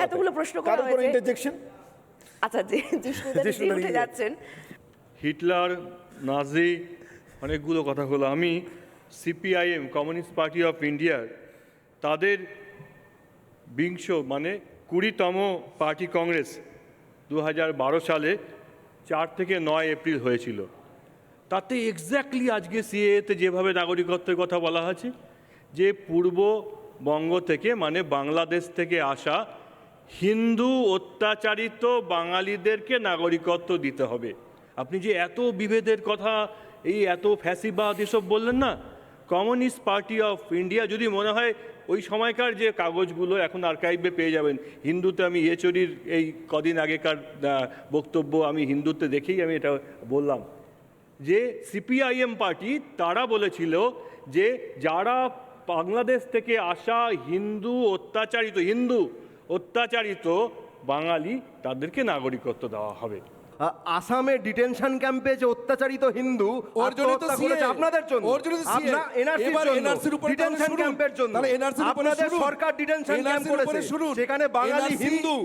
এতগুলো প্রশ্ন করা কারোর কোনো হয়েছে। ইন্টারজেকশন? আচ্ছা, যে জিষ্ণুদা উঠে যাচ্ছেন। হিটলার, নাজি, অনেকগুলো কথা হলো। আমি সিপিআইএম, কমিউনিস্ট পার্টি অফ ইন্ডিয়ার তাদের 20তম পার্টি কংগ্রেস 2012 সালে 4 থেকে 9 এপ্রিল হয়েছিল। তাতে এক্স্যাক্টলি আজকে সিএতে যেভাবে নাগরিকত্বের কথা বলা হয়েছে, যে পূর্ববঙ্গ থেকে মানে বাংলাদেশ থেকে আসা হিন্দু অত্যাচারিত বাঙালিদেরকে নাগরিকত্ব দিতে হবে। আপনি যে এত বিভেদের কথা, এই এত ফ্যাসিবাদ এসব বললেন না, কমিউনিস্ট পার্টি অফ ইন্ডিয়া, যদি মনে হয় ওই সময়কার যে কাগজগুলো এখন আর্কাইভে পেয়ে যাবেন, হিন্দুতে আমি ইয়েচুরির এই কদিন আগেকার বক্তব্য আমি হিন্দুতে দেখেই আমি এটা বললাম, যে সিপিআইএম পার্টি তারা বলেছিল যে যারা বাংলাদেশ থেকে আসা হিন্দু অত্যাচারিত বাঙালি তাদেরকে নাগরিকত্ব দেওয়া হবে। আসামে ডিটেনশন ক্যাম্পে যে অত্যাচারিত হিন্দু ওর জন্য তো আত্মহত্যা করেছে CA আপনাদের জন্য, ওর জন্য তো CA আপনারা এনআরসির এবার জন্য, NRC-র উপরে ডিটেনশন শুনুন। ক্যাম্পের জন্য, তাহলে NRC-র উপরে আপনাদের শুনুন। সরকার ডিটেনশন ক্যাম্প NRC-র উপরে করেছে, শুনুন। সেখানে বাঙালি NRC হিন্দু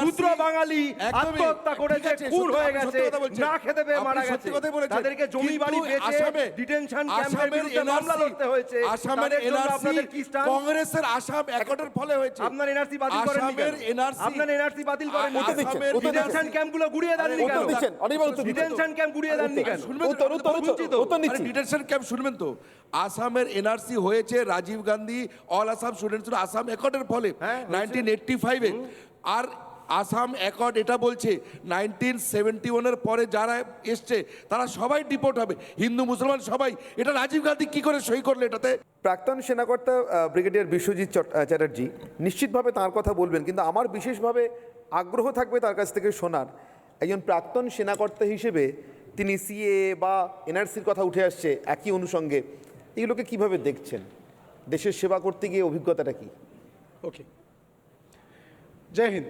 ক্ষুদ্র বাঙালি একদমই। আত্মহত্যা করেছে, ঠিক আছে, খুন সত্যি হয়ে কথা, গেছে, সত্যি কথা বলছেন। না খেতে পেয়ে আপনি মারা সত্যি গেছে, কথাই বলেছেন। তাদেরকে জমি বাড়ি কিন্তু বেচে আসামে- ডিটেনশন ক্যাম্পের আসামের বিরুদ্ধে মামলা NRC লড়তে হয়েছে, আসামের তাদের জন্য NRC আপনাদের কি স্ট্যান্ড? কংগ্রেসের আসাম অ্যাকর্ডের ফলে হয়েছে। আপনার এনআরসি বাতিল করেন আসামের NRC আপনার এনআরসি বাতিল করেন উত্তর দিচ্ছেন, উত্তর ডিটেনশন দিচ্ছেন। ক্যাম্পগুলো গুড়িয়ে দেননি উত্তর কেন? দিচ্ছেন, অনির্বাণ উত্তর দিচ্ছেন। ডিটেনশন ক্যাম্প গুড়িয়ে দেননি কেন? শুনবেন তো? উত্তর নিচ্ছি। ডিটেনশন ক্যাম্প শুনবেন তো, আসামের এনআরসি হয়েছে রাজীব গান্ধী অল আসাম স্টুডেন্টস আসাম অ্যাকর্ডের ফলে 1985-এ। আর আসাম অ্যাকর্ড এটা বলছে 1971-এর পরে যারা এসছে তারা সবাই ডিপোর্ট হবে, হিন্দু মুসলমান সবাই। এটা রাজীব গান্ধী কি করে সই করলে এটাতে? প্রাক্তন সেনাকর্তা ব্রিগেডিয়ার বিশ্বজিৎ চ্যাটার্জি নিশ্চিতভাবে তার কথা বলবেন, কিন্তু আমার বিশেষভাবে আগ্রহ থাকবে তার কাছ থেকে শোনার, একজন প্রাক্তন সেনাকর্তা হিসেবে তিনি সিএ বা এনআরসির কথা উঠে আসছে একই অনুষঙ্গে, এগুলোকে কিভাবে দেখছেন? দেশের সেবা করতে গিয়ে অভিজ্ঞতাটা কি? ওকে, জয় হিন্দ।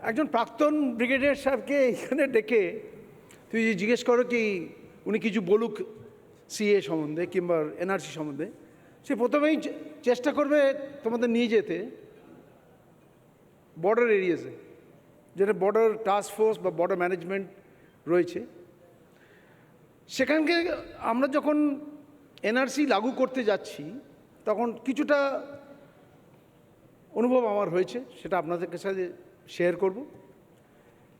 একজন প্রাক্তন ব্রিগেডিয়ার সাহেবকে এখানে ডেকে তুই জিজ্ঞেস করো কি উনি কিছু বলুক সিএ সম্বন্ধে কিংবা এনআরসি সম্বন্ধে, সে প্রথমেই চেষ্টা করবে তোমাদের নিয়ে যেতে বর্ডার এরিয়াসে, যেটা বর্ডার টাস্ক ফোর্স বা বর্ডার ম্যানেজমেন্ট রয়েছে। সেখানকে আমরা যখন এনআরসি লাগু করতে যাচ্ছি তখন কিছুটা অনুভব আমার হয়েছে, সেটা আপনাদের সাথে শেয়ার করব।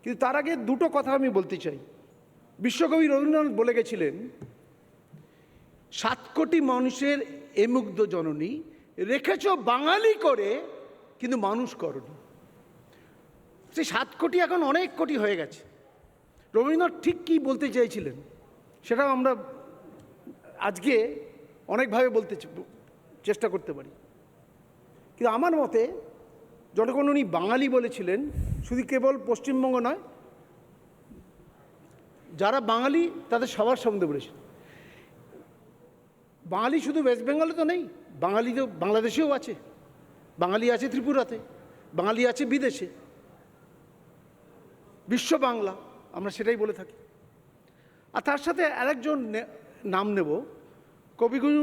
কিন্তু তার আগে দুটো কথা আমি বলতে চাই। বিশ্বকবি রবীন্দ্রনাথ বলে গেছিলেন, 7 কোটি মানুষের এ মুগ্ধ জননী রেখেছ বাঙালি করে কিন্তু মানুষ করনি। সেই 7 কোটি এখন অনেক কোটি হয়ে গেছে। রবীন্দ্রনাথ ঠিক কী বলতে চেয়েছিলেন সেটাও আমরা আজকে অনেকভাবে বলতে চেষ্টা করতে পারি, কিন্তু আমার মতে যতক্ষণ উনি বাঙালি বলেছিলেন, শুধু কেবল পশ্চিমবঙ্গ নয়, যারা বাঙালি তাদের সবার সম্বন্ধে বলেছেন। বাঙালি শুধু ওয়েস্ট বেঙ্গলে তো নেই, বাঙালি তো বাংলাদেশেও আছে, বাঙালি আছে ত্রিপুরাতে, বাঙালি আছে বিদেশে, বিশ্ব বাংলা আমরা সেটাই বলে থাকি। আর তার সাথে আরেকজন নাম নেব, কবিগুরু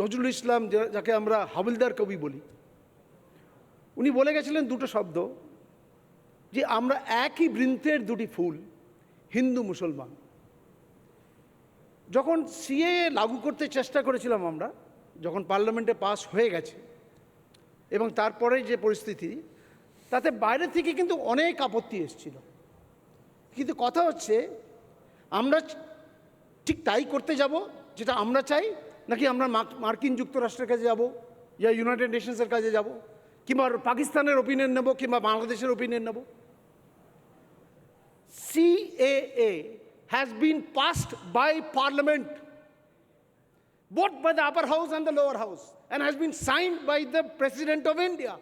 নজরুল ইসলাম, যাকে আমরা হাবিলদার কবি বলি। উনি বলে গেছিলেন দুটো শব্দ, যে আমরা একই বৃন্তের দুটি ফুল, হিন্দু মুসলমান। যখন সিএ লাগু করতে চেষ্টা করেছিলাম আমরা, যখন পার্লামেন্টে পাস হয়ে গেছে এবং তারপরে যে পরিস্থিতি, তাতে বাইরে থেকে কিন্তু অনেক আপত্তি এসেছিল। কিন্তু কথা হচ্ছে আমরা ঠিক তাই করতে যাব যেটা আমরা চাই, নাকি আমরা মার্কিন যুক্তরাষ্ট্রের কাছে যাব, ইয়া ইউনাইটেড নেশনসের কাছে যাব, কিংবা পাকিস্তানের ওপিনিয়ন নেব, কিংবা বাংলাদেশের ওপিনিয়ন নেব। CAA has been passed by Parliament, both by the upper house and the lower house, and has been signed by the President of India.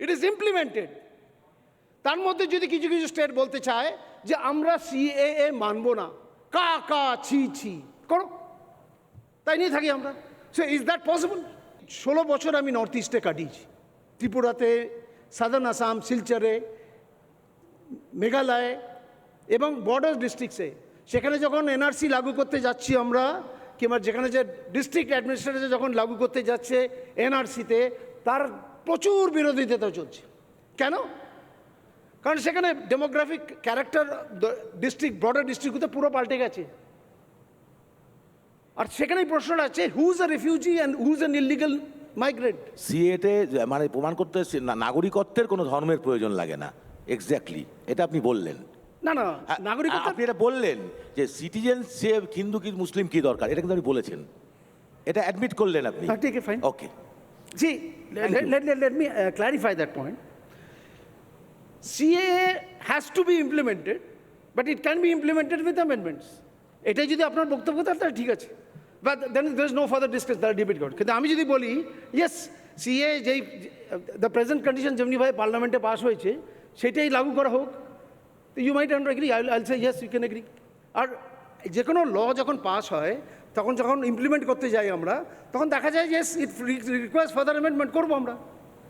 It is implemented. তার মধ্যে যদি কিছু কিছু স্টেট বলতে চায় যে আমরা CAA মানব না, কা কা ছি ছি করো, তাই নিয়ে থাকি আমরা। So is that possible? 16 বছর আমি নর্থ ইস্টে কাটিয়েছি, ত্রিপুরাতে, সাদার্ন আসাম, শিলচরে, মেঘালয় এবং বর্ডার ডিস্ট্রিক্টসে। সেখানে যখন এনআরসি লাগু করতে যাচ্ছি আমরা, কিংবা যেখানে যে ডিস্ট্রিক্ট অ্যাডমিনিস্ট্রেটর যখন লাগু করতে যাচ্ছে এনআরসিতে, তার প্রচুর বিরোধিতা চলছে। কেন? কারণ সেখানে ডেমোগ্রাফিক ক্যারেক্টার ডিস্ট্রিক্ট, ব্রডার ডিস্ট্রিক্টগুলোতে পুরো পাল্টে গেছে। আর সেখানেই প্রশ্নটা আছে, who is a refugee and who is an illegal migrant. সিএতে মানে প্রমাণ করতে নাগরিকত্বের কোনো ধর্মের প্রয়োজন লাগে না, এক্স্যাক্টলি এটা আপনি বললেন। না না, নাগরিকত্ব আপনি এটা বললেন যে সিটিজেনশিপ হিন্দু কি মুসলিম কি দরকার, এটা কিন্তু আপনি বলেছেন, এটা অ্যাডমিট করলেন আপনি। ঠিক আছে, fine. Okay, See, let me clarify that point. CAA has to be implemented, but it can be implemented with amendments. এটাই যদি আপনার বক্তব্য থাকে তাহলে ঠিক আছে, but then there is no further discussion, তাহলে ডিবেট করুন। কিন্তু আমি যদি বলি ইয়েস, CAA যেই দ্য প্রেজেন্ট কন্ডিশন যেমনিভাবে পার্লামেন্টে পাস হয়েছে সেটাই লাগু করা হোক, you might not agree, I say yes you can agree. আর যে কোনো ল যখন পাস হয় তখন যখন ইমপ্লিমেন্ট করতে যাই আমরা, তখন দেখা যায় যে ইট রিকোয়ার্স ফার্দার অ্যামেন্ডমেন্ট করবো আমরা,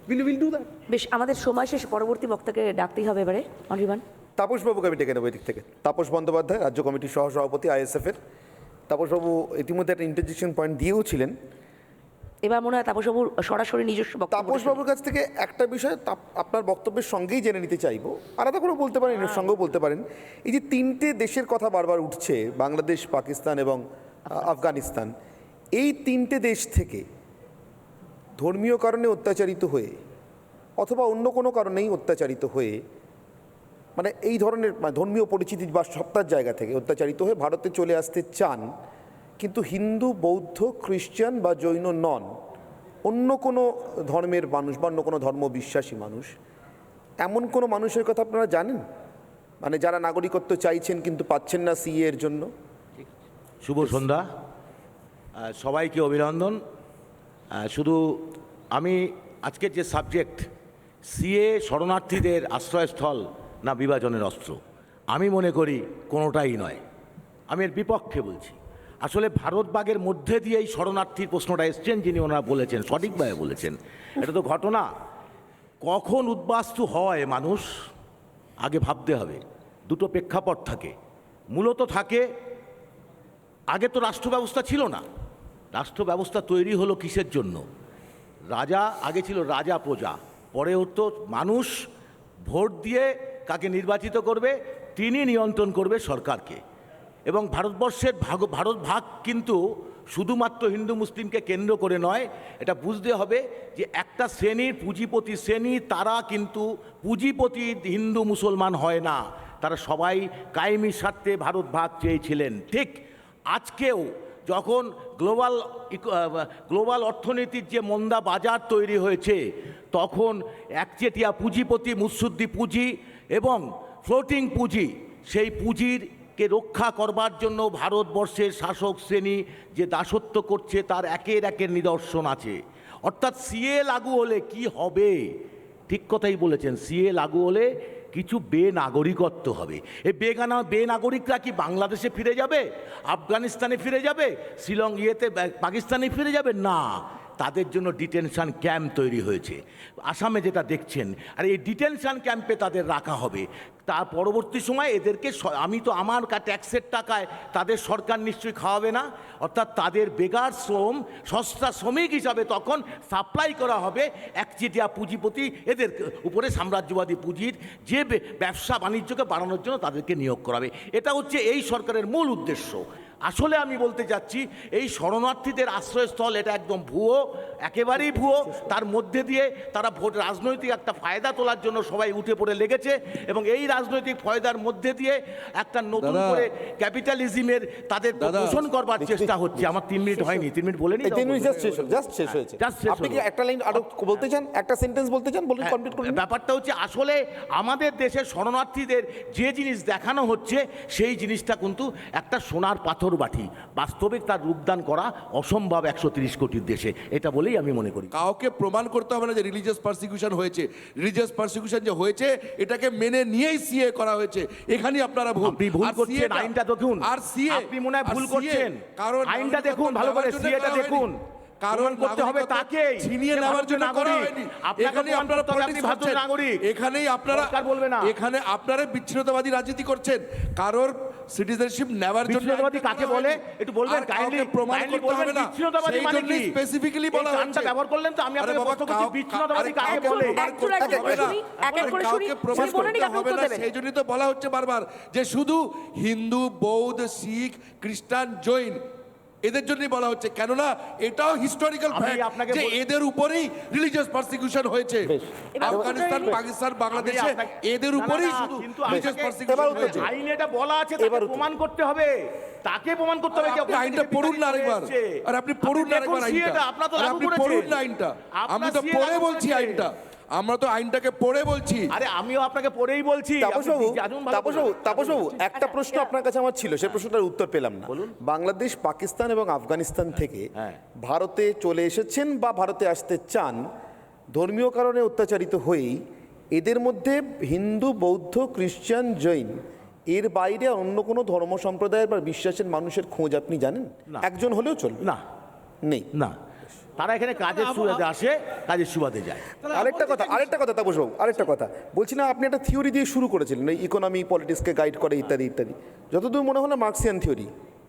উইল ডু দ্যাট। বেশ, আমাদের সময় শেষ, পরবর্তী বক্তাকে ডাকতেই হবে এবারে। অনির্বাণ। তাপসবাবুকে আমি ডেকে নেবো এদিক থেকে। তাপস বন্দ্যোপাধ্যায়, রাজ্য কমিটির সহসভাপতি আইএসএফের। তাপসবাবু ইতিমধ্যে একটা ইন্টারজেকশন পয়েন্ট দিয়েও ছিলেন। এবার মনে হয় তাপসবাবুর সরাসরি নিজস্ব বক্তব্য। তাপসবাবুর কাছ থেকে একটা বিষয় আপনার বক্তব্যের সঙ্গেই জেনে নিতে চাইবো, আলাদা করে বলতে পারেন, এর সঙ্গেও বলতে পারেন। এই যে তিনটে দেশের কথা বারবার উঠছে, বাংলাদেশ, পাকিস্তান এবং আফগানিস্তান, এই তিনটে দেশ থেকে ধর্মীয় কারণে অত্যাচারিত হয়ে অথবা অন্য কোনো কারণেই অত্যাচারিত হয়ে, মানে এই ধরনের ধর্মীয় পরিচিতি বা সত্তার জায়গা থেকে অত্যাচারিত হয়ে ভারতে চলে আসতে চান, কিন্তু হিন্দু, বৌদ্ধ, খ্রিস্টান বা জৈন নন, অন্য কোনো ধর্মের মানুষ বা অন্য কোনো ধর্ম বিশ্বাসী মানুষ, এমন কোনো মানুষের কথা আপনারা জানেন? মানে যারা নাগরিকত্ব চাইছেন কিন্তু পাচ্ছেন না সিএ এর জন্য। শুভ সন্ধ্যা, সবাইকে অভিনন্দন। শুধু আমি আজকের যে সাবজেক্ট, সিএ শরণার্থীদের আশ্রয়স্থল না বিভাজনের অস্ত্র, আমি মনে করি কোনোটাই নয়। আমি এর বিপক্ষে বলছি। আসলে ভারতবাগের মধ্যে দিয়েই শরণার্থীর প্রশ্নটা এসছেন, যিনি ওনারা বলেছেন, সঠিকভাবে বলেছেন। এটা তো ঘটনা, কখন উদ্বাস্তু হয় মানুষ আগে ভাবতে হবে। দুটো প্রেক্ষাপট থাকে, মূলত থাকে, আগে তো রাষ্ট্র ব্যবস্থা ছিল না। রাষ্ট্র ব্যবস্থা তৈরি হলো কিসের জন্য? রাজা, আগে ছিল রাজা প্রজা, পরে হতো মানুষ ভোট দিয়ে কাকে নির্বাচিত করবে তিনি নিয়ন্ত্রণ করবে সরকারকে। এবং ভারতবর্ষের ভারত ভাগ কিন্তু শুধুমাত্র হিন্দু মুসলিমকে কেন্দ্র করে নয়, এটা বুঝতে হবে যে একটা শ্রেণীর পুঁজিপতি শ্রেণী, তারা কিন্তু পুঁজিপতি হিন্দু মুসলমান হয় না, তারা সবাই কায়েমি স্বার্থে ভারত ভাগ চেয়েছিলেন। ঠিক আজকেও যখন গ্লোবাল অর্থনীতির যে মন্দা বাজার তৈরি হয়েছে, তখন একচেটিয়া পুঁজিপতি, মুৎসুদ্দি পুঁজি এবং ফ্লোটিং পুঁজি, সেই পুঁজিরকে রক্ষা করবার জন্য ভারতবর্ষের শাসক শ্রেণী যে দাসত্ব করছে তার একের একের নিদর্শন আছে। অর্থাৎ সিএ লাগু হলে কি হবে? ঠিক কথাই বলেছেন, সিএ লাগু হলে কিছু বেনাগরিকত্ব হবে। এই বেনাগরিকরা কি বাংলাদেশে ফিরে যাবে, আফগানিস্তানে ফিরে যাবে, পাকিস্তানে ফিরে যাবে? না, তাদের জন্য ডিটেনশন ক্যাম্প তৈরি হয়েছে আসামে, যেটা দেখছেন। আর এই ডিটেনশন ক্যাম্পে তাদের রাখা হবে। তার পরবর্তী সময় এদেরকে, আমি তো আমার ট্যাক্সের টাকায় তাদের সরকার নিশ্চয়ই খাওয়াবে না, অর্থাৎ তাদের বেকার শ্রম, সস্তা শ্রমিক হিসাবে তখন সাপ্লাই করা হবে একচেটিয়া পুঁজিপতি, এদের উপরে সাম্রাজ্যবাদী পুঁজির যে ব্যবসা বাণিজ্যকে বাড়ানোর জন্য তাদেরকে নিয়োগ করা হবে। এটা হচ্ছে এই সরকারের মূল উদ্দেশ্য। আসলে আমি বলতে চাচ্ছি, এই শরণার্থীদের আশ্রয়স্থল এটা একদম ভুয়ো, একেবারেই ভুয়ো। তার মধ্যে দিয়ে তারা রাজনৈতিক একটা ফায়দা তোলার জন্য সবাই উঠে পড়ে লেগেছে, এবং এই রাজনৈতিক ফায়দার মধ্যে দিয়ে একটা নতুন করে ক্যাপিটালিজমের তাদের পোষণ করবার চেষ্টা হচ্ছে। আমার 3 মিনিট হয়নি, 3 মিনিট বলে নি, 3 মিনিট জাস্ট শেষ হয়েছে। আপনি কি একটা লাইন আরো বলতে চান, একটা সেন্টেন্স বলতে চান, বলুন, কমপ্লিট করুন। ব্যাপারটা হচ্ছে, আসলে আমাদের দেশের শরণার্থীদের যে জিনিস দেখানো হচ্ছে, সেই জিনিসটা কিন্তু একটা সোনার পাথর বাটি, বাস্তবিক তার রূপদান করা অসম্ভব 130 কোটির দেশে, এটা বলেই আমি মনে করি। কাউকে প্রমাণ করতে হবে না যে রিলিজিয়াস পারসিকিউশন হয়েছে। রিলিজিয়াস পারসিকিউশন যে হয়েছে এটাকে মেনে নিয়েই সিএ করা হয়েছে। এখানেই আপনারা ভুল, আপনি ভুল আর করছেন। আইনটা দেখুন, আর সিএ আপনি মনে হয় ভুল করছেন। কারণ আইনটা দেখুন ভালো করে, সিএটা দেখুন। কারণ করতে হবে তাকে ছিনিয়ে নেওয়ার জন্য করা হয়নি। এখানেই আপনারা এখানেই আপনারা বলবে না, এখানে আপনারা বিচ্ছিন্নতাবাদী রাজনীতি করছেন। কারোর সিটিজেনশিপ নেওয়ার জন্য বিচ্ছিন্নতাবাদী কাকে বলে একটু বলবেন, আর কাইন্ডলি কাউকে প্রমাণ কাইন্ডলি করতে বলবেন হবে না। বিচ্ছিন্নতাবাদী সেই মানে জন্যই কি? স্পেসিফিক্যালি বলা এই হচ্ছে। টার্মটা ব্যবহার করলেন তো আমি আরে আপনাকে বাবা, প্রশ্ন করছি বিচ্ছিন্নতাবাদী কাকে বলে? একজন এক এক করে শুনি, এক এক করে শুনি, প্রমাণ উনি বলে নিক, করতে আপনি হবে উত্তর না, দেবেন। সেই জন্যই তো বলা হচ্ছে বারবার যে শুধু হিন্দু, বৌদ্ধ, শিখ, খ্রিস্টান, জৈন এদের জন্যই বলা হচ্ছে, কেননা এটাও হিস্টোরিক্যাল আমি ফ্যাক্ট আপনাকে যে এদের উপরেই রিলিজিয়াস পারসিকিউশন হয়েছে। এবার আফগানিস্তান, উত্তরটা পাকিস্তান, বাংলাদেশে আপনাকে- এদের না, না, উপরেই না, শুধু কিন্তু রিলিজিয়াস আপনাকে- পারসিকিউশন উত্তর হয়েছে। দিন। আইনে এটা বলা আছে, তাকে এবার উত্তর। প্রমাণ করতে হবে, তাকে প্রমাণ করতে হবে যে আপনি ওখান আইনটা থেকে পড়ুন না বিতাড়িত আরেকবার। হয়েছে। আর আপনি পড়ুন না দেখুন আরেকবার CA টা, আইনটা। আপনারা তো আর লাগু আপনি করেছেন। পড়ুন না আইনটা। আমি তো আপনারা CA পড়ে লাগু বলছি করেছেন। আইনটা। আমরা তো আইনটাকে পড়ে বলছি। আরে আমিও আপনাকে পড়েই বলছি। তাপসবাবু, আপনি জানুন ভালো করে। তাপসবাবু, একটা প্রশ্ন আপনার কাছে আমার ছিল, সেই প্রশ্নটার উত্তর পেলাম না। বাংলাদেশ, পাকিস্তান এবং আফগানিস্তান থেকে হ্যাঁ। ভারতে চলে এসেছেন বা ভারতে আসতে চান ধর্মীয় কারণে অত্যাচারিত হয়েই, এদের মধ্যে হিন্দু, বৌদ্ধ, খ্রিস্টান, জৈন এর বাইরে অন্য কোনো ধর্ম সম্প্রদায়ের বা বিশ্বাসের মানুষের খোঁজ আপনি জানেন? না। একজন হলেও চলবে? না নেই। না, তারা এখানে কাজের সুবাদে আসে, কাজের সুবাদে যায়। আরেকটা কথা তাপসবাবু, আরেকটা কথা বলছি না, আপনি একটা থিওরি দিয়ে শুরু করেছিলেন, এই ইকোনমি পলিটিক্সকে গাইড করে ইত্যাদি ইত্যাদি, যতদূর মনে হলো মার্কসিয়ান থিওরি,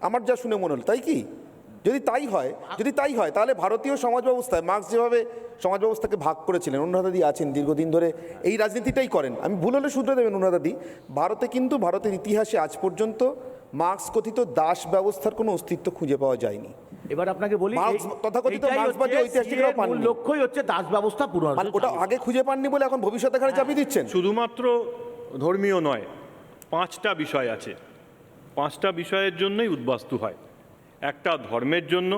আমার যা শুনে মনে হলো, তাই কি? যদি তাই হয় তাহলে ভারতীয় সমাজ ব্যবস্থায় মার্কস যেভাবে সমাজ ব্যবস্থাকে ভাগ করেছিলেন, অনুরাধাদি আছেন দীর্ঘদিন ধরে এই রাজনীতিটাই করেন, আমি ভুল হলে শুধরে দেবেন অনুরাধাদি, ভারতের ইতিহাসে আজ পর্যন্ত মার্কস কথিত দাস ব্যবস্থার কোনো অস্তিত্ব খুঁজে পাওয়া যায়নি। এবার আপনাকে বলি, মার্কস, তথাকথিত এইটাই মার্কসবাদী হচ্ছে ঐতিহাসিকরাও CA র মূল পাননি। লক্ষ্যই হচ্ছে দাস ব্যবস্থা পুনরুদ্ধার। মানে ওটা আগে খুঁজে পাননি বলে এখন ভবিষ্যতে ঘাড়ে চাপিয়ে দিচ্ছেন। শুধুমাত্র ধর্মীয় নয়, 5টা বিষয় আছে, 5টা বিষয়ের জন্যই উদ্বাস্তু হয়। একটা ধর্মের জন্য,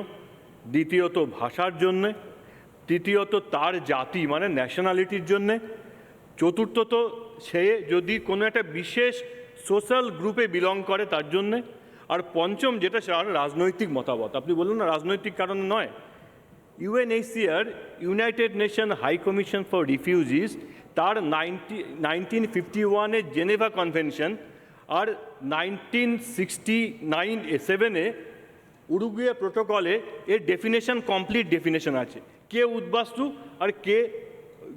দ্বিতীয়ত ভাষার জন্যে, তৃতীয়ত তার জাতি মানে ন্যাশনালিটির জন্যে, চতুর্থত সে যদি কোনো একটা বিশেষ সোশ্যাল গ্রুপে বিলং করে তার জন্যে, আর পঞ্চম যেটা সেটা হলো রাজনৈতিক মতামত। আপনি বলুন না রাজনৈতিক কারণে নয়। UNHCR, United Nation High Commission for Refugees, তার 1951-এ জেনেভা কনভেনশন আর 1967-এ উরুগুয়ে প্রোটোকলে এর ডেফিনেশন, কমপ্লিট ডেফিনেশন আছে, কে উদ্বাস্তু আর কে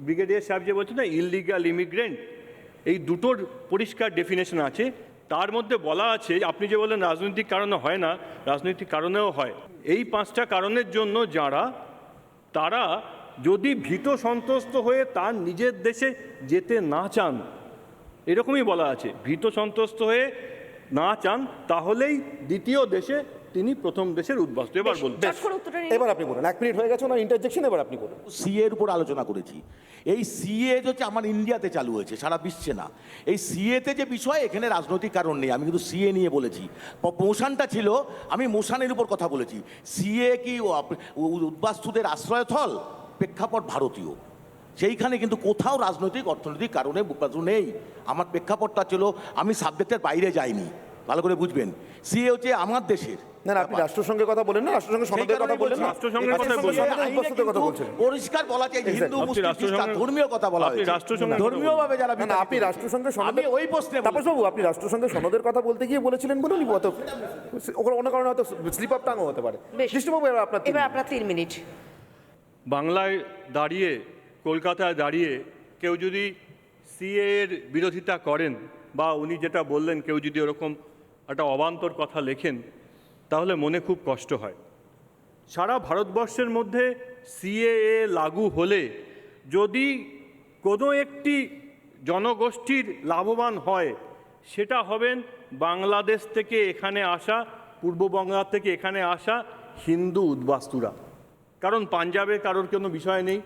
ব্রিগেডিয়ার সাহেব যে বলছে না ইললিগাল ইমিগ্রেন্ট, এই দুটোর পরিষ্কার ডেফিনেশন আছে। তার মধ্যে বলা আছে, আপনি যে বলেন রাজনৈতিক কারণে হয় না, রাজনৈতিক কারণেও হয়। এই 5টা কারণের জন্য তারা যদি ভীত সন্ত্রস্ত হয়ে তার নিজের দেশে যেতে না চান, এরকমই বলা আছে, ভীত সন্ত্রস্ত হয়ে না চান, তাহলেই দ্বিতীয় দেশে তিনি প্রথম দেশের উদ্বাস্তু। এবার বলুন। চট করে উত্তরটা নিন। এবার আপনি বলুন, 1 মিনিট হয়ে গেছে না ইন্টারজেকশন, এবার আপনি বলুন। CA এর উপর আলোচনা করেছি। এই CA হচ্ছে আমার ইন্ডিয়াতে চালু হয়েছে, সারা বিশ্বে না। এই CA-তে যে বিষয়, এখানে রাজনৈতিক কারণ নেই, আমি কিন্তু CA নিয়ে বলেছি। মোশনটা ছিল, আমি মোশনের উপর কথা বলেছি। CA কি উদ্বাস্তুদের আশ্রয়স্থল? প্রেক্ষাপট ভারতীয়, সেইখানে কিন্তু কোথাও রাজনৈতিক অর্থনৈতিক কারণে নেই। আমার প্রেক্ষাপটটা ছিল, আমি সাবজেক্টের বাইরে যাইনি, ভালো করে বুঝবেন। CA হচ্ছে আমার দেশের। না, আপনি রাষ্ট্রসংঘের কথা বলেন না, রাষ্ট্রসংঘের সনদের কথা বলেন না, রাষ্ট্রসংঘের কথাই বলছি। উদ্বাস্তুদের কথা বলছেন। পরিষ্কার বলা চাই, হিন্দু আপনি মুসলিম রাষ্ট্রসংঘের- খ্রিস্টান ধর্মীয় কথা বলা আপনি হয়েছে, রাষ্ট্রসংঘের কথা ধর্মীয় ভাবে যারা না, আপনি রাষ্ট্রসংঘের আমি সনদের, ওই প্রশ্নে বলেছি। তাপসবাবু, আপনি রাষ্ট্রসংঘের সনদের কথা বলতে গিয়ে বলেছিলেন বলুন, অত ওখানে অন্য কারণে হয়তো স্লিপ আপ টাঙও হতে পারে। বেশ। কৃষ্ণবাবু, এবার আপনার এবার আপনার 3 মিনিট। বাংলায় দাঁড়িয়ে, কলকাতায় দাঁড়িয়ে কেউ যদি CA এর বিরোধিতা করেন, বা উনি যেটা বললেন কেউ যদি ওরকম একটা অবান্তর কথা লেখেন, তাহলে মনে খুব কষ্ট হয়। সারা ভারতবর্ষের মধ্যে CAA লাগু হলে যদি কোনো একটি জনগোষ্ঠীর লাভবান হয়, সেটা হবেন বাংলাদেশ থেকে এখানে আসা, পূর্ব বাংলা থেকে এখানে আসা হিন্দু উদ্বাস্তুরা। কারণ পাঞ্জাবের কারোর কোনো বিষয় নেই,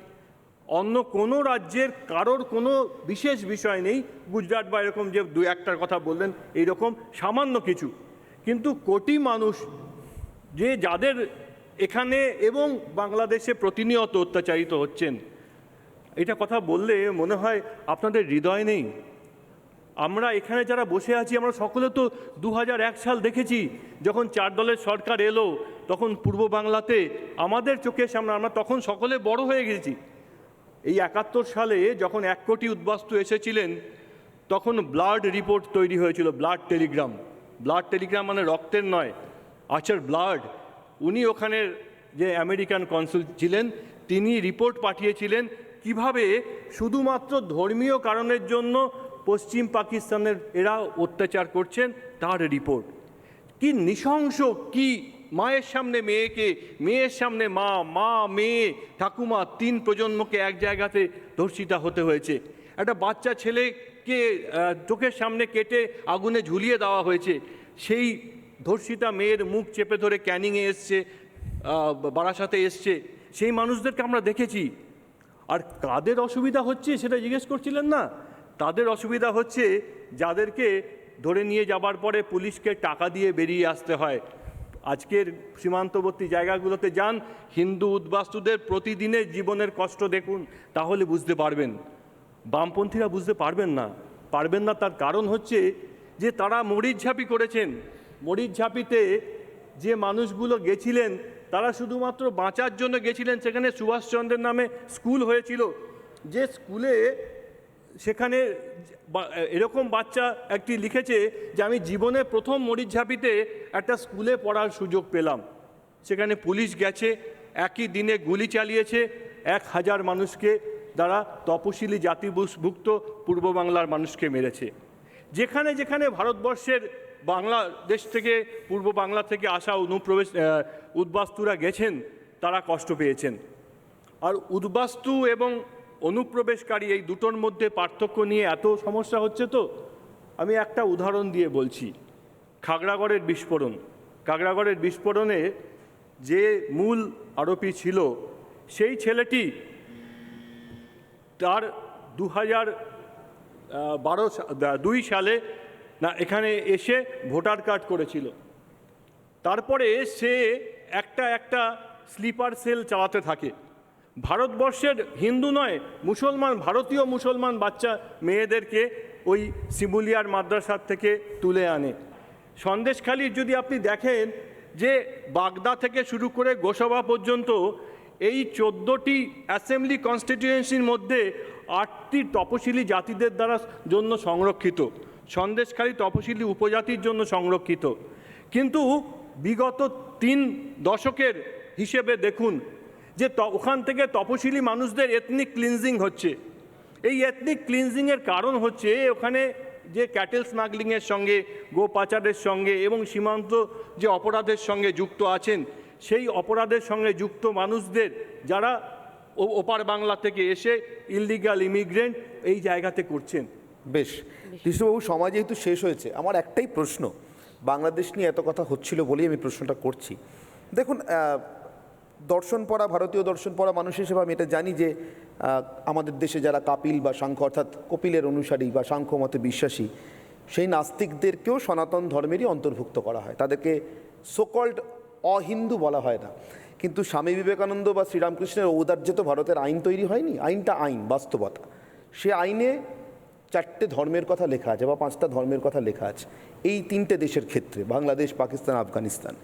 অন্য কোনো রাজ্যের কারোর কোনো বিশেষ বিষয় নেই, গুজরাট বা এরকম যে 2-1টার কথা বললেন এইরকম সামান্য কিছু, কিন্তু কোটি মানুষ যাদের এখানে এবং বাংলাদেশে প্রতিনিয়ত অত্যাচারিত হচ্ছেন, এটা কথা বললে মনে হয় আপনাদের হৃদয় নেই। আমরা এখানে যারা বসে আছি, আমরা সকলে তো 2001 সাল দেখেছি, যখন 4 দলের সরকার এলো, তখন পূর্ব বাংলাতে আমাদের চোখের সামনে, আমরা তখন সকলে বড় হয়ে গেছি। এই 71 সালে যখন 1 কোটি উদ্বাস্তু এসেছিলেন, তখন ব্লাড রিপোর্ট তৈরি হয়েছিল, ব্লাড টেলিগ্রাম। ব্লাড টেলিগ্রাম মানে রক্তের নয়, আচার ব্লাড। উনি ওখানের যে আমেরিকান কনসুল ছিলেন, তিনি রিপোর্ট পাঠিয়েছিলেন কিভাবে শুধুমাত্র ধর্মীয় কারণের জন্য পশ্চিম পাকিস্তানের এরা অত্যাচার করছেন তার রিপোর্ট। কি নৃশংস, কি মায়ের সামনে মেয়েকে, মেয়ের সামনে মা, মা মেয়ে ঠাকুমা 3 প্রজন্মকে এক জায়গাতে ধর্ষিতা হতে হয়েছে। একটা বাচ্চা ছেলেকে চোখের সামনে কেটে আগুনে ঝুলিয়ে দেওয়া হয়েছে। সেই ধর্ষিতা মেয়ের মুখ চেপে ধরে ক্যানিংয়ে এসছে, বারাসাতে এসছে, সেই মানুষদেরকে আমরা দেখেছি। আর কাদের অসুবিধা হচ্ছে সেটা জিজ্ঞেস করছিলেন না? তাদের অসুবিধা হচ্ছে যাদেরকে ধরে নিয়ে যাবার পরে পুলিশকে টাকা দিয়ে বেরিয়ে আসতে হয়। আজকের সীমান্তবর্তী জায়গাগুলোতে যান, হিন্দু উদ্বাস্তুদের প্রতিদিনের জীবনের কষ্ট দেখুন, তাহলে বুঝতে পারবেন। বামপন্থীরা বুঝতে পারবেন না। তার কারণ হচ্ছে যে তারা মরিচঝাঁপি করেছেন। মরিচঝাঁপিতে যে মানুষগুলো গেছিলেন তারা শুধুমাত্র বাঁচার জন্য গেছিলেন। সেখানে সুভাষচন্দ্রের নামে স্কুল হয়েছিল, যে স্কুলে সেখানে এরকম বাচ্চা একটি লিখেছে যে আমি জীবনে প্রথম মরিচঝাঁপিতে একটা স্কুলে পড়ার সুযোগ পেলাম। সেখানে পুলিশ গেছে, একই দিনে গুলি চালিয়েছে 1000 মানুষকে, দ্বারা তপশিলি জাতিভুক্ত পূর্ব বাংলার মানুষকে মেরেছে। যেখানে যেখানে ভারতবর্ষের বাংলাদেশ থেকে, পূর্ব বাংলা থেকে আসা উদ্বাস্তুরা গেছেন, তারা কষ্ট পেয়েছেন। আর উদ্বাস্তু এবং অনুপ্রবেশকারী এই দুটোর মধ্যে পার্থক্য নিয়ে এত সমস্যা হচ্ছে। তো আমি একটা উদাহরণ দিয়ে বলছি। খাগড়াগড়ের বিস্ফোরণে যে মূল আরোপী ছিল, সেই ছেলেটি তার 2002 সালে এখানে এসে ভোটার কার্ড করেছিল। তারপরে সে একটা স্লিপার সেল চালাতে থাকে। ভারতবর্ষের হিন্দু নয়, মুসলমান, ভারতীয় মুসলমান বাচ্চা মেয়েদেরকে ওই শিমুলিয়ার মাদ্রাসার থেকে তুলে আনে। সন্দেশখালির যদি আপনি দেখেন যে বাগদা থেকে শুরু করে গোসাবা পর্যন্ত এই 14টি অ্যাসেম্বলি কনস্টিটিউয়েন্সির মধ্যে 8টি তপশিলি জাতিদের দ্বারা জন্য সংরক্ষিত। সন্দেশখালি তপশিলি উপজাতির জন্য সংরক্ষিত। কিন্তু বিগত 3 দশকের হিসেবে দেখুন যে ওখান থেকে তপশিলি মানুষদের এথনিক ক্লিনজিং হচ্ছে। এই এথনিক ক্লিনজিংয়ের কারণ হচ্ছে ওখানে যে ক্যাটেল স্মাগলিংয়ের সঙ্গে, গো পাচারের সঙ্গে এবং সীমান্ত যে অপরাধের সঙ্গে যুক্ত আছেন, সেই অপরাধের সঙ্গে যুক্ত মানুষদের যারা ওপার বাংলা থেকে এসে ইললিগাল ইমিগ্রেন্ট এই জায়গাতে করছেন। বেশ, কৃষ্ণবাবু, সময় যেহেতু শেষ হয়েছে, আমার একটাই প্রশ্ন। বাংলাদেশ নিয়ে এত কথা হচ্ছিল বলেই আমি প্রশ্নটা করছি। দেখুন, দর্শন পড়া, ভারতীয় দর্শন পড়া মানুষ হিসেবে আমি এটা জানি যে আমাদের দেশে যারা কাপিল বা সাংখ্য, অর্থাৎ কপিলের অনুসারী বা সাংখ্য মতে বিশ্বাসী, সেই নাস্তিকদেরকেও সনাতন ধর্মেরই অন্তর্ভুক্ত করা হয়। তাদেরকে সোকল্ড অহিন্দু বলা হয় না। কিন্তু স্বামী বিবেকানন্দ বা শ্রীরামকৃষ্ণের ঔদার্যে তো ভারতের আইন তৈরি হয়নি। আইনটা আইন, বাস্তবতা। সে আইনে 4টে ধর্মের কথা লেখা আছে বা 5টা ধর্মের কথা লেখা আছে। এই 3টে দেশের ক্ষেত্রে, বাংলাদেশ, পাকিস্তান, আফগানিস্তান।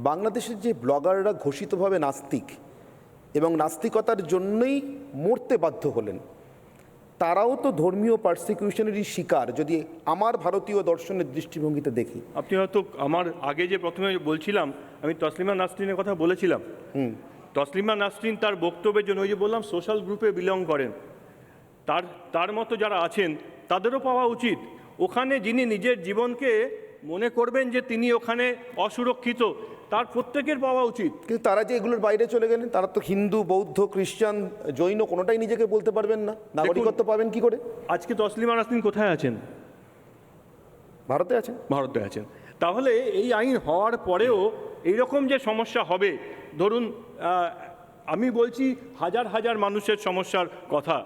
বাংলাদেশের যে ব্লগাররা ঘোষিতভাবে নাস্তিক এবং নাস্তিকতার জন্যই মরতে বাধ্য হলেন, তারাও তো ধর্মীয় পারসিকিউশনেরই শিকার, যদি আমার ভারতীয় দর্শনের দৃষ্টিভঙ্গিতে দেখি। আপনি হয়তো আমার আগে যে প্রথমে বলছিলাম, আমি তসলিমা নাসরিনের কথা বলেছিলাম। তসলিমা নাসরিন তার বক্তব্যের জন্য, ওই যে বললাম সোশ্যাল গ্রুপে বিলং করেন, তার মতো যারা আছেন তাদেরও পাওয়া উচিত। ওখানে যিনি নিজের জীবনকে মনে করবেন যে তিনি ওখানে অসুরক্ষিত, তার প্রত্যেকের পাওয়া উচিত। কিন্তু তারা যে এগুলোর বাইরে চলে গেলেন, তারা তো হিন্দু, বৌদ্ধ, খ্রিস্টান, জৈন কোনোটাই নিজেকে বলতে পারবেন না। নাগরিকত্ব পাবেন কি করে? আজকে তসলিমা নাসরিন কোথায় আছেন? ভারতে আছেন। ভারতে আছেন। তাহলে এই আইন হওয়ার পরেও এইরকম যে সমস্যা হবে, ধরুন আমি বলছি হাজার হাজার মানুষের সমস্যার কথা।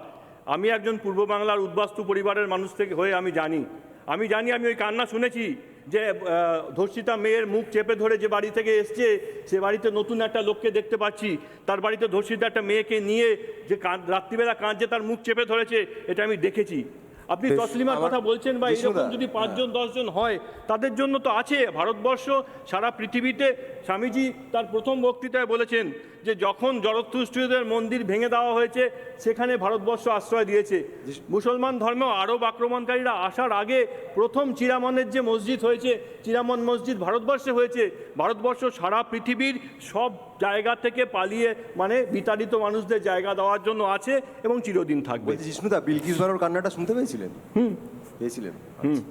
আমি একজন পূর্ব বাংলার উদ্বাস্তু পরিবারের মানুষ থেকে হয়ে আমি জানি আমি ওই কান্না শুনেছি যে ধর্ষিতা মেয়ের মুখ চেপে ধরে যে বাড়ি থেকে এসছে, সে বাড়িতে নতুন একটা লোককে দেখতে পাচ্ছি, তার বাড়িতে ধর্ষিতা একটা মেয়েকে নিয়ে যে রাত্রিবেলা কাঁদছে, তার মুখ চেপে ধরেছে, এটা আমি দেখেছি। আপনি তসলিমার কথা বলছেন, বা এরকম যদি 5 জন 10 জন হয়, তাদের জন্য তো আছে ভারতবর্ষ, সারা পৃথিবীতে। স্বামীজি তার প্রথম বক্তৃতায় বলেছেন যে যখন জরথুস্ট্রীয়দের মন্দির ভেঙে দেওয়া হয়েছে, সেখানে ভারতবর্ষ আশ্রয় দিয়েছে। মুসলমান ধর্মেও আরব আক্রমণকারীরা আসার আগে প্রথম চিরামনের যে মসজিদ হয়েছে, চিরামন মসজিদ ভারতবর্ষে হয়েছে। ভারতবর্ষ সারা পৃথিবীর সব জায়গা থেকে পালিয়ে বিতাড়িত মানুষদের জায়গা দেওয়ার জন্য আছে এবং চিরদিন থাকবে। জিষ্ণুদা, বিলকিস বারোর কান্নাটা শুনতে পেয়েছি। পেয়েছিলেন পেয়েছিলেন আচ্ছা।